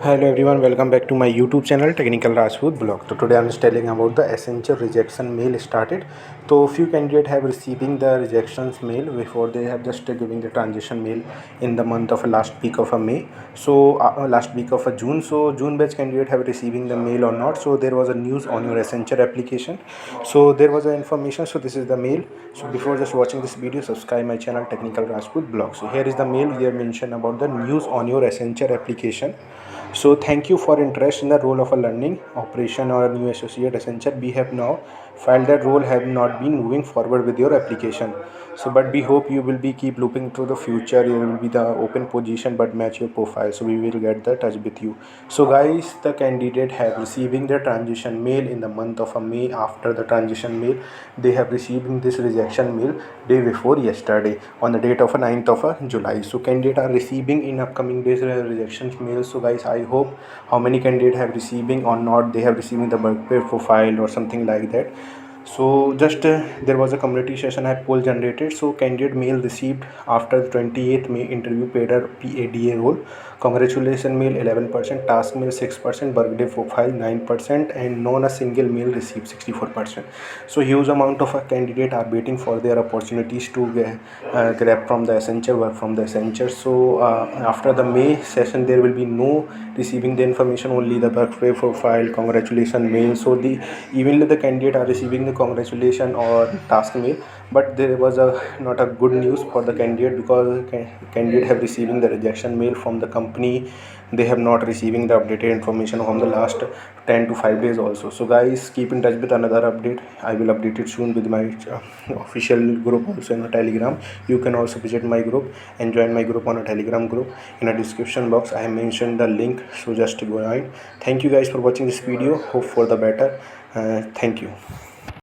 Hello everyone, welcome back to my YouTube channel Technical Rajput Blog. So today I'm just telling about the Accenture rejection mail started. So few candidates have receiving the rejections mail before they have just giving the transition mail in the month of last week of May. So last week of June. So June batch candidate have receiving the mail or not. So there was a news on your Accenture application. So there was a information. So this is the mail. So before just watching this video, subscribe my channel Technical Rajput Blog. So here is the mail. Here mentioned about the news on your Accenture application. So thank you for interest in the role of a learning operation or a new associate Accenture. We have now filed that role have not been moving forward with your application. So but we hope you will be keep looping through the future. There will be the open position but match your profile. So we will get the touch with you. So guys, the candidate have receiving the transition mail in the month of May. After the transition mail, they have receiving this rejection mail day before yesterday on the date of 9th of July. So candidate are receiving in upcoming days rejection mail. So guys, I hope how many candidate have receiving or not they have receiving the workplace profile or something like that. So just there was a community session I poll generated. So candidate mail received after the 28th May interview paid a PADA role. Congratulations mail 11%, task mail 6%, birthday profile 9%, and non a single mail received 64%. So huge amount of a candidate are waiting for their opportunities to grab from the Accenture, work from the Accenture. So after the May session there will be no receiving the information, only the birthday profile, congratulations mail. So the even the candidate are receiving the congratulation or task mail, but there was a not a good news for the candidate because candidate have receiving the rejection mail from the company. They have not receiving the updated information from the last 10 to 5 days also. So guys, keep in touch with another update. I will update it soon with my official group also in the Telegram. You can also visit my group and join my group on a Telegram group. In a description box I have mentioned the link, so just go ahead. Thank you guys for watching this video. Hope for the better. Thank you.